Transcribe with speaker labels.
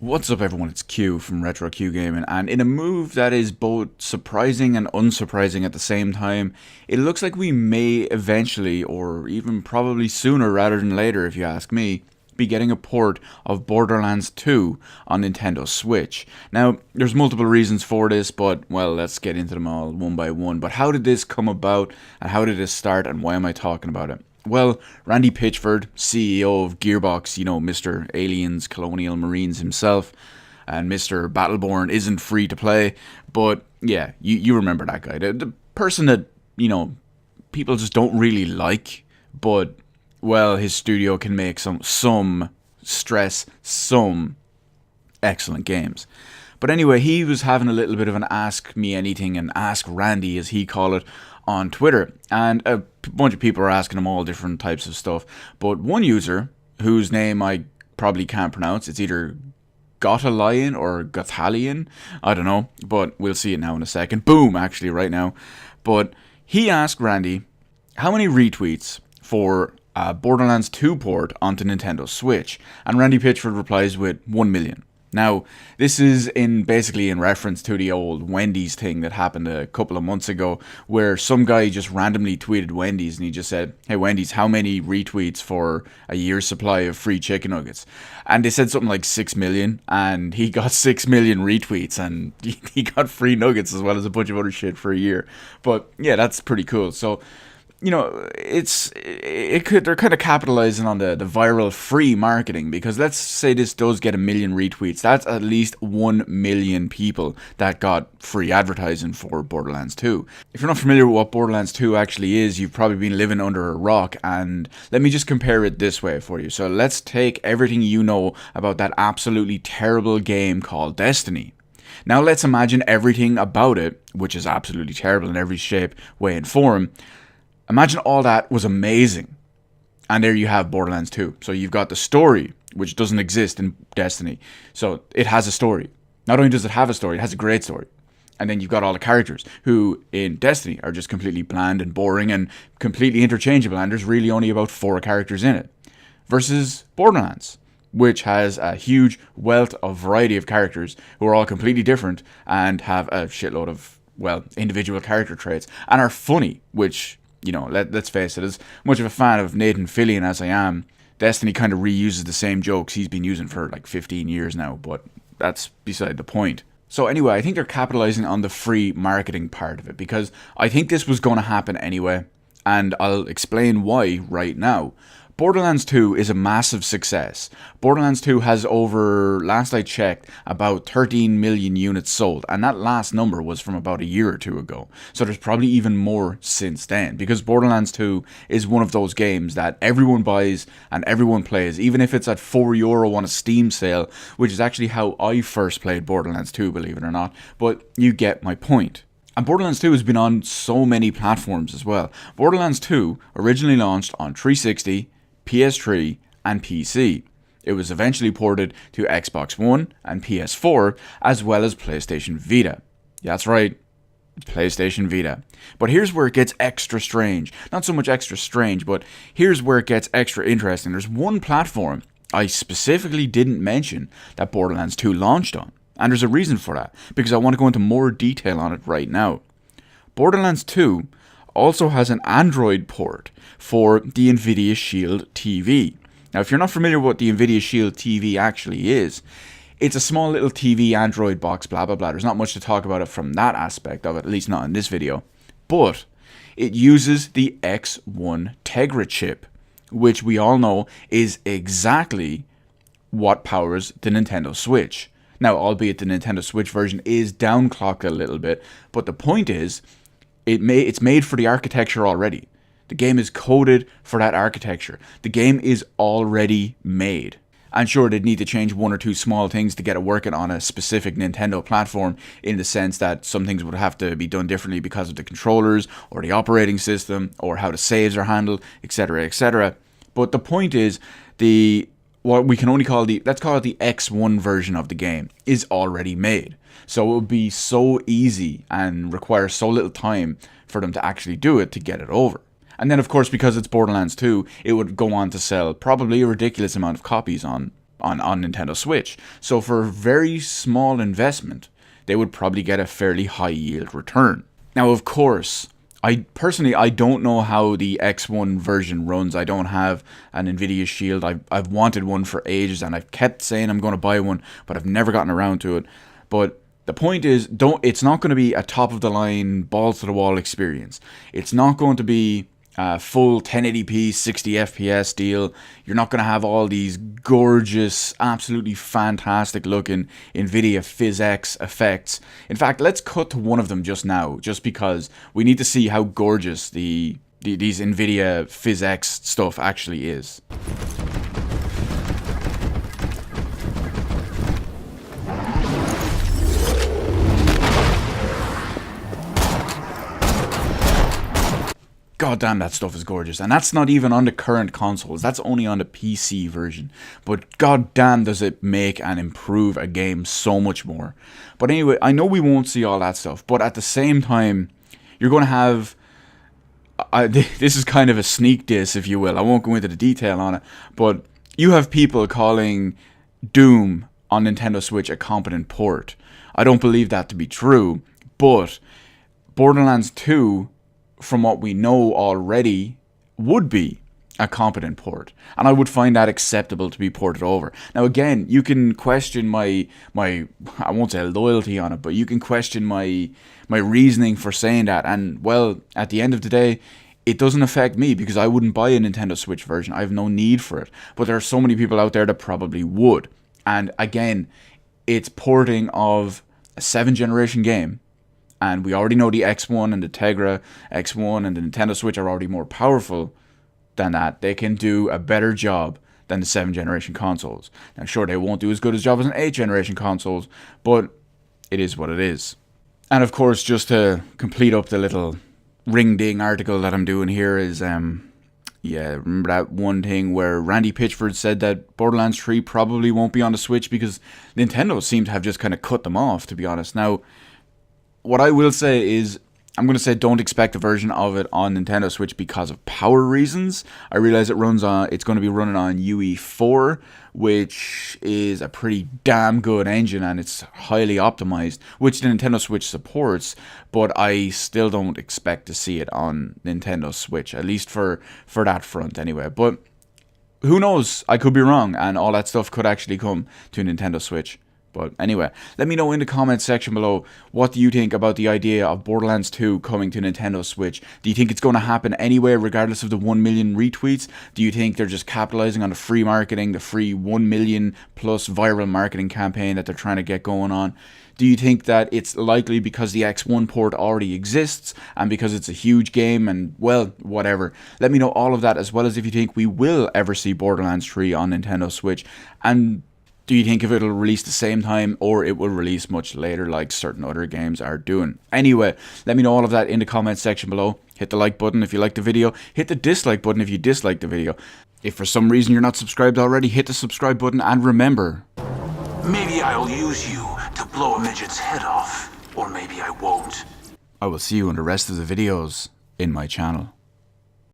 Speaker 1: What's up everyone, it's Q from Retro Q Gaming, and in a move that is both surprising and unsurprising at the same time, it looks like we may eventually, or even probably sooner rather than later if you ask me, be getting a port of Borderlands 2 on Nintendo Switch. Now, there's multiple reasons for this, but well, let's get into them all one by one. But how did this come about, and how did this start, and why am I talking about it? Well, Randy Pitchford, CEO of Gearbox, Mr. Aliens, Colonial Marines himself, and Mr. Battleborn isn't free to play, but yeah, you remember that guy. The person that, people just don't really like, but, well, his studio can make some excellent games. But anyway, he was having a little bit of an Ask Me Anything and Ask Randy, as he called it, on Twitter, and a bunch of people are asking him all different types of stuff. But one user, whose name I probably can't pronounce, it's either Gotalion or Gothalion, I don't know, but we'll see it now in a second. Boom, actually, right now. But he asked Randy how many retweets for Borderlands 2 port onto Nintendo Switch, and Randy Pitchford replies with 1 million. Now, this is basically in reference to the old Wendy's thing that happened a couple of months ago, where some guy just randomly tweeted Wendy's and he just said, "Hey Wendy's, how many retweets for a year's supply of free chicken nuggets?" And they said something like 6 million, and he got 6 million retweets, and he got free nuggets as well as a bunch of other shit for a year. But yeah, that's pretty cool. So, they're kind of capitalizing on the viral free marketing, because let's say this does get 1 million retweets. That's at least 1 million people that got free advertising for Borderlands 2. If you're not familiar with what Borderlands 2 actually is, you've probably been living under a rock, and let me just compare it this way for you. So let's take everything you know about that absolutely terrible game called Destiny. Now let's imagine everything about it, which is absolutely terrible in every shape, way, and form. Imagine all that was amazing. And there you have Borderlands 2. So you've got the story, which doesn't exist in Destiny. So it has a story. Not only does it have a story, it has a great story. And then you've got all the characters, who in Destiny are just completely bland and boring and completely interchangeable, and there's really only about 4 characters in it. Versus Borderlands, which has a huge wealth of variety of characters who are all completely different and have a shitload of, individual character traits, and are funny, which, let's face it, as much of a fan of Nathan Fillion as I am, Destiny kind of reuses the same jokes he's been using for like 15 years now, but that's beside the point. So anyway, I think they're capitalizing on the free marketing part of it, because I think this was going to happen anyway, and I'll explain why right now. Borderlands 2 is a massive success. Borderlands 2 has over, last I checked, about 13 million units sold, and that last number was from about a year or two ago. So there's probably even more since then, because Borderlands 2 is one of those games that everyone buys and everyone plays, even if it's at €4 on a Steam sale, which is actually how I first played Borderlands 2, believe it or not, but you get my point. And Borderlands 2 has been on so many platforms as well. Borderlands 2 originally launched on 360, PS3 and PC. It was eventually ported to Xbox One and PS4, as well as PlayStation Vita. Yeah, that's right, PlayStation Vita. But here's where it gets extra strange. Not so much extra strange, but here's where it gets extra interesting. There's one platform I specifically didn't mention that Borderlands 2 launched on. And there's a reason for that, because I want to go into more detail on it right now. Borderlands 2 also has an Android port for the Nvidia Shield TV. Now, if you're not familiar with what the Nvidia Shield TV actually is, it's a small little TV Android box, blah, blah, blah. There's not much to talk about it from that aspect of it, at least not in this video. But it uses the X1 Tegra chip, which we all know is exactly what powers the Nintendo Switch. Now, albeit the Nintendo Switch version is downclocked a little bit, but the point is, it's made for the architecture already. The game is coded for that architecture. The game is already made. And sure, they'd need to change one or two small things to get it working on a specific Nintendo platform, in the sense that some things would have to be done differently because of the controllers, or the operating system, or how the saves are handled, etc., etc. But the point is, what we can only call let's call it the X1 version of the game, is already made. So it would be so easy and require so little time for them to actually do it to get it over. And then, of course, because it's Borderlands 2, it would go on to sell probably a ridiculous amount of copies on on Nintendo Switch. So for a very small investment, they would probably get a fairly high yield return. Now, of course, I don't know how the X1 version runs. I don't have an Nvidia Shield. I've wanted one for ages, and I've kept saying I'm going to buy one, but I've never gotten around to it. But the point is, it's not going to be a top of the line, balls to the wall experience. It's not going to be a full 1080p 60 FPS deal. You're not going to have all these gorgeous, absolutely fantastic looking Nvidia PhysX effects. In fact, let's cut to one of them just now, just because we need to see how gorgeous these Nvidia PhysX stuff actually is. God damn, that stuff is gorgeous. And that's not even on the current consoles. That's only on the PC version. But god damn, does it make and improve a game so much more. But anyway, I know we won't see all that stuff. But at the same time, you're going to have... this is kind of a sneak diss, if you will. I won't go into the detail on it. But you have people calling Doom on Nintendo Switch a competent port. I don't believe that to be true. But Borderlands 2... from what we know already, would be a competent port, and I would find that acceptable to be ported over. Now again, you can question my I won't say loyalty on it, but you can question my reasoning for saying that, and well, at the end of the day, it doesn't affect me because I wouldn't buy a Nintendo Switch version. I have no need for it, but there are so many people out there that probably would. And again, it's porting of a 7th generation game. And we already know the X1 and the Tegra X1 and the Nintendo Switch are already more powerful than that. They can do a better job than the 7th generation consoles. Now, sure, they won't do as good a job as an 8th generation consoles, but it is what it is. And of course, just to complete up the little ring-ding article that I'm doing here is, remember that one thing where Randy Pitchford said that Borderlands 3 probably won't be on the Switch because Nintendo seemed to have just kind of cut them off, to be honest. Now, what I will say is, I'm going to say don't expect a version of it on Nintendo Switch because of power reasons. I realize it's going to be running on UE4, which is a pretty damn good engine and it's highly optimized, which the Nintendo Switch supports, but I still don't expect to see it on Nintendo Switch, at least for that front anyway. But who knows? I could be wrong, and all that stuff could actually come to Nintendo Switch. But anyway, let me know in the comments section below, what do you think about the idea of Borderlands 2 coming to Nintendo Switch? Do you think it's going to happen anyway, regardless of the 1 million retweets? Do you think they're just capitalizing on the free marketing, the free 1 million plus viral marketing campaign that they're trying to get going on? Do you think that it's likely because the X1 port already exists and because it's a huge game and, well, whatever? Let me know all of that, as well as if you think we will ever see Borderlands 3 on Nintendo Switch. And do you think if it'll release the same time or it will release much later like certain other games are doing? Anyway, let me know all of that in the comments section below. Hit the like button if you liked the video. Hit the dislike button if you disliked the video. If for some reason you're not subscribed already, hit the subscribe button, and remember,
Speaker 2: maybe I'll use you to blow a midget's head off. Or maybe I won't.
Speaker 1: I will see you in the rest of the videos in my channel.